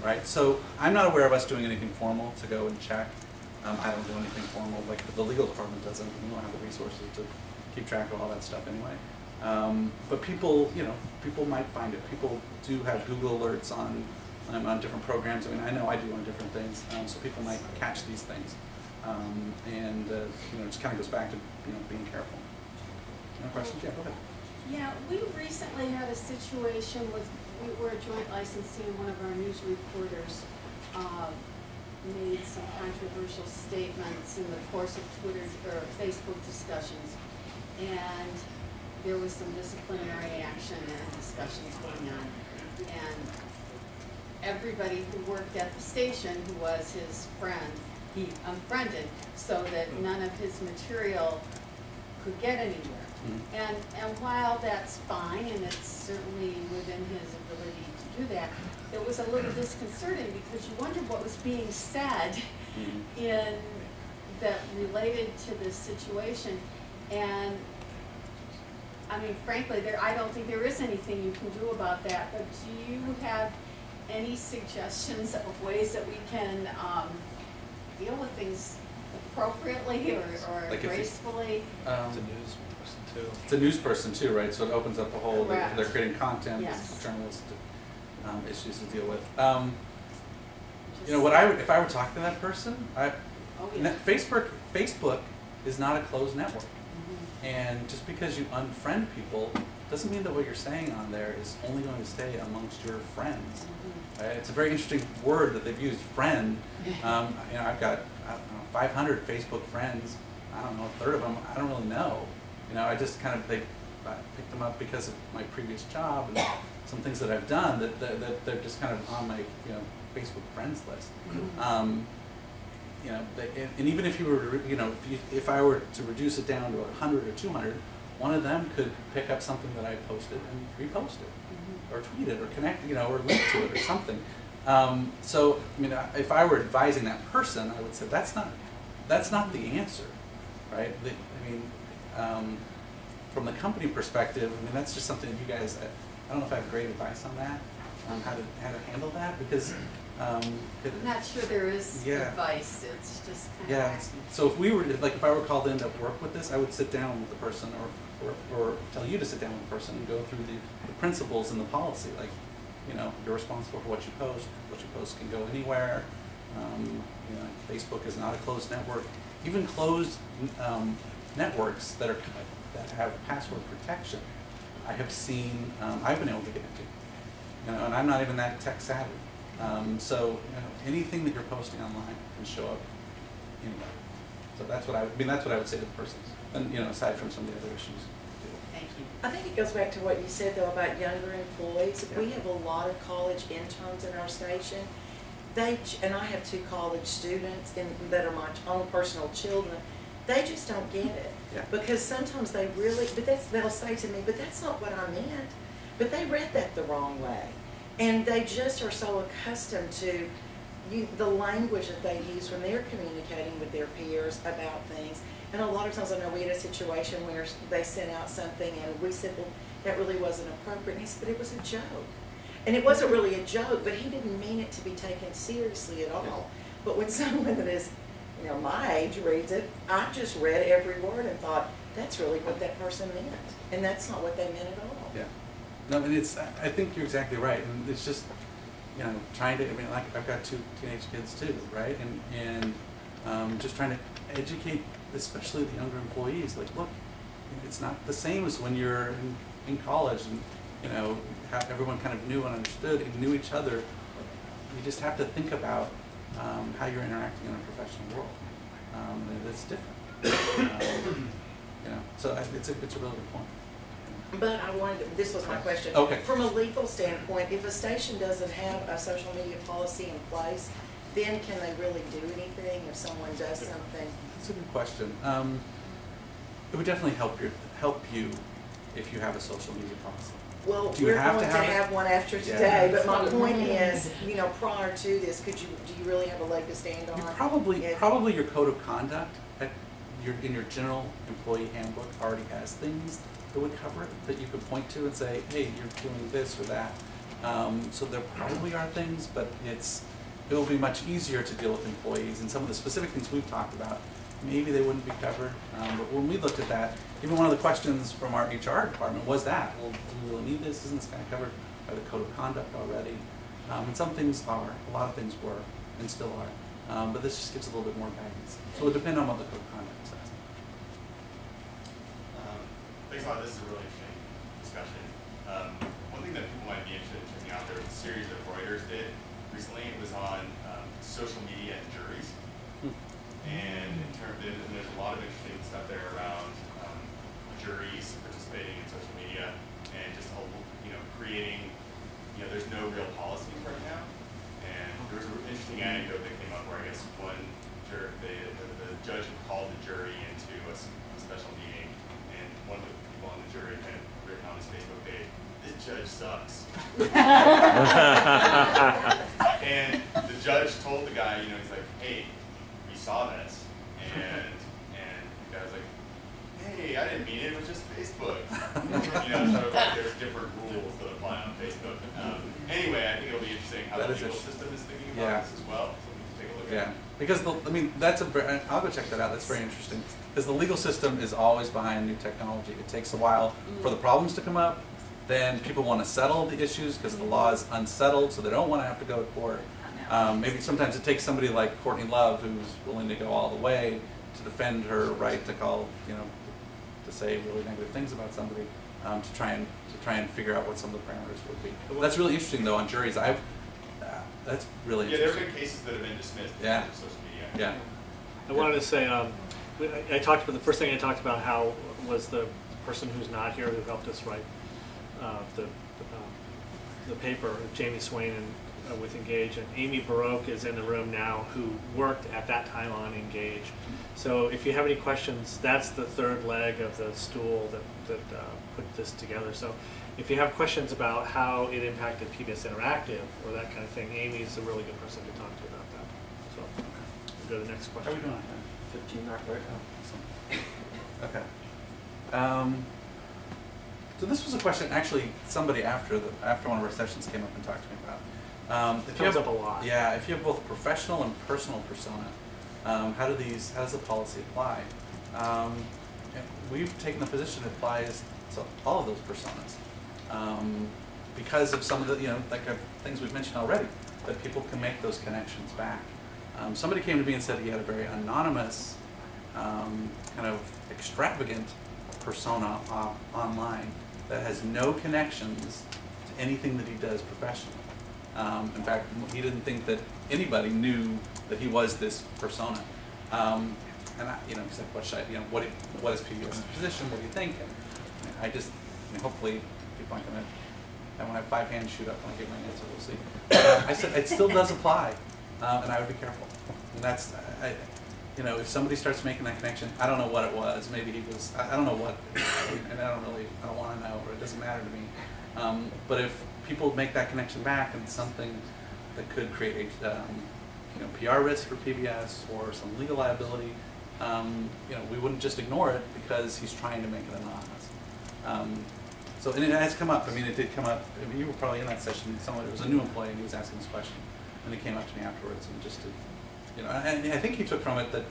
right? So I'm not aware of us doing anything formal to go and check. I don't do anything formal, like the legal department doesn't. We don't have the resources to keep track of all that stuff anyway. But people, people might find it. People do have Google alerts on different programs. I mean, I know I do on different things, so people might catch these things. It just kind of goes back to being careful. No questions? Yeah, go ahead. Yeah, we recently had a situation with, we were a joint licensee and one of our news reporters made some controversial statements in the course of Twitter or Facebook discussions, and there was some disciplinary action and discussions going on, and everybody who worked at the station who was his friend, he unfriended so that none of his material could get anywhere. And while that's fine, and it's certainly within his ability to do that, it was a little disconcerting because you wondered what was being said in that related to this situation. And I mean, frankly, I don't think there is anything you can do about that. But do you have any suggestions of ways that we can deal with things appropriately or like gracefully? It's a news person too. It's a news person too, right? So it opens up the whole, they're creating content, yes. as journalists issues to deal with. If I were talking to that person, Facebook is not a closed network. And just because you unfriend people doesn't mean that what you're saying on there is only going to stay amongst your friends. It's a very interesting word that they've used, friend. I've got 500 Facebook friends. I don't know, a third of them I don't really know. I just kind of I picked them up because of my previous job and some things that I've done that they're just kind of on my Facebook friends list. And even if you were, if I were to reduce it down to 100 or 200, one of them could pick up something that I posted and repost it, or tweet it, or connect, or link to it, or something. So, if I were advising that person, I would say that's not the answer, right? From the company perspective, that's just something that you guys. I don't know if I have great advice on that, how to handle that, because. I'm not sure there is advice. It's just kind of So if I were called in to work with this, I would sit down with the person, or tell you to sit down with the person and go through the principles and the policy. Like, you're responsible for what you post. What you post can go anywhere. Facebook is not a closed network. Even closed networks that have password protection, I have seen. I've been able to get into, and I'm not even that tech savvy. So anything that you're posting online can show up anywhere. So that's what I would say to the person. And aside from some of the other issues. Thank you. I think it goes back to what you said though about younger employees. We have a lot of college interns in our station. And I have 2 college students that are my own personal children. They just don't get it. Because sometimes they really, they'll say to me, but that's not what I meant. But they read that the wrong way. And they just are so accustomed to the language that they use when they're communicating with their peers about things. And a lot of times I know we had a situation where they sent out something and we said, well, that really wasn't appropriate. And he said, but it was a joke. And it wasn't really a joke, but he didn't mean it to be taken seriously at all. But when someone that is, my age reads it, I just read every word and thought, that's really what that person meant. And that's not what they meant at all. Yeah. No, and I think you're exactly right, and it's just, trying to, like I've got 2 teenage kids too, right, and just trying to educate, especially the younger employees, like, look, it's not the same as when you're in college, and, everyone kind of knew and understood and knew each other. You just have to think about how you're interacting in a professional world. It's different, so it's a really good point. But this was my question. Okay. From a legal standpoint, if a station doesn't have a social media policy in place, then can they really do anything if someone does something? That's a good question. It would definitely help you if you have a social media policy. Well, we're going to have one after today, but my point is, prior to this, do you really have a leg to stand on? Probably your code of conduct in your general employee handbook already has things that would cover it, that you could point to and say, hey, you're doing this or that. So there probably are things, but it will be much easier to deal with employees, and some of the specific things we've talked about, maybe they wouldn't be covered. But when we looked at that, even one of the questions from our HR department was that, well, do we really need this? Isn't this kind of covered by the code of conduct already? And some things are, a lot of things were, and still are. But this just gives a little bit more guidance. So it would depend on what the code of conduct says. Thanks a lot. This is a really interesting discussion. One thing that people might be interested in checking out, there was a series that Reuters did recently. It was on social media and juries. And there's a lot of interesting stuff there around juries participating in social media and just creating. There's no real policies right now. And there was an interesting anecdote that came up where I guess the judge had called the jury into a special meeting, and one of the people on the jury had written on his Facebook page, "This judge sucks." And the judge told the guy, he's like, "Hey, we saw this," and the guy was like, "Hey, I didn't mean it. It was just Facebook." So there's different rules that apply on Facebook. Anyway, I think it'll be interesting how the legal system is thinking about this as well. So we can take a look at it. Because I'll go check that out. That's very interesting. Because the legal system is always behind new technology. It takes a while for the problems to come up. Then people want to settle the issues because the law is unsettled, so they don't want to have to go to court. Maybe sometimes it takes somebody like Courtney Love who's willing to go all the way to defend her right to call, to say really negative things about somebody, to try and figure out what some of the parameters would be. That's really interesting though on juries. That's really there have interesting. been cases that have been dismissed Yeah. because of social media. Yeah. I wanted to say, I talked about, the first thing I talked about how was the person who's not here who helped us write the paper, Jamie Swain with Engage, and Amy Baroque is in the room now, who worked at that time on Engage. So if you have any questions, that's the third leg of the stool that put this together. So if you have questions about how it impacted PBS Interactive or that kind of thing, Amy's a really good person to talk to about that. So we'll go to the next How are question. we doing? 15 mark right now. Okay. So this was a question actually somebody after one of our sessions came up and talked to me about. It comes up a lot. Yeah, if you have both professional and personal persona, how does the policy apply? And we've taken the position it applies to all of those personas because of some of the things we've mentioned already, that people can make those connections back. Somebody came to me and said he had a very anonymous, kind of extravagant persona online that has no connections to anything that he does professionally. In fact, he didn't think that anybody knew that he was this persona. And he said, "What should I? What is PBS's position? What do you think?" And hopefully, people aren't going to. I won't have 5 hands shoot up when I give my answer. We'll see. I said it still does apply, and I would be careful. And that's, if somebody starts making that connection, I don't know what it was. Maybe he was. I don't know what, and I don't want to know, or it doesn't matter to me. But if people make that connection back, and it's something that could create, PR risk for PBS or some legal liability, we wouldn't just ignore it because he's trying to make it anonymous. And it has come up. It did come up. You were probably in that session. It was a new employee, and he was asking this question, and he came up to me afterwards and just to, and I think he took from it that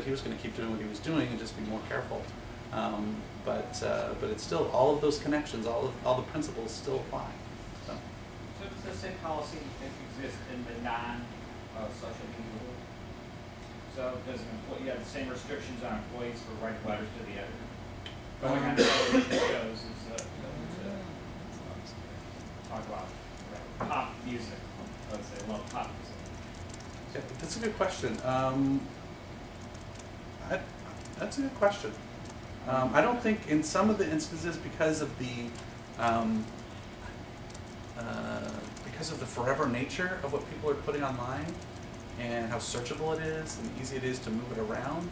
he was going to keep doing what he was doing and just be more careful. But it's still all of those connections, all the principles still apply. So does the same policy exist in the non-social media world? So does you have the same restrictions on employees for writing letters to the editor? Going on television shows is talk about pop music. Let's say love pop music. yeah, that's a good question. That's a good question. I don't think in some of the instances because of the forever nature of what people are putting online and how searchable it is and easy it is to move it around,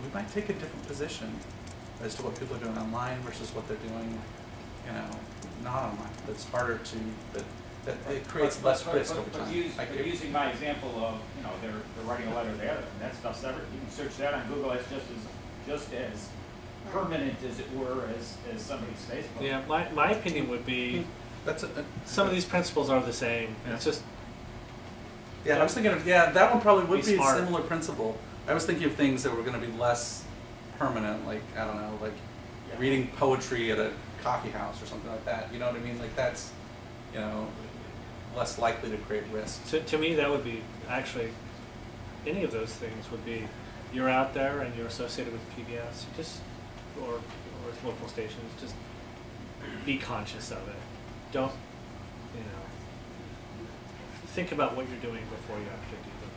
we might take a different position as to what people are doing online versus what they're doing, not online. That's harder to, but it creates less risk over time. But using my example of, they're writing a letter there, and that stuff's separate. You can search that on Google. It's just as permanent, as it were, as somebody's Facebook. Yeah, my opinion would be That's a, Some of these principles are the same. Yeah. It's just yeah, I was thinking of, yeah, that one probably would Be be a smart. similar principle. I was thinking of things that were gonna be less permanent, like, I don't know, like reading poetry at a coffee house or something like that, you know what I mean? Like that's, you know, less likely to create risk. to me that would be actually any of those things would be you're out there and you're associated with PBS. You just or local stations. Just be conscious of it. Don't think about what you're doing before you actually do them.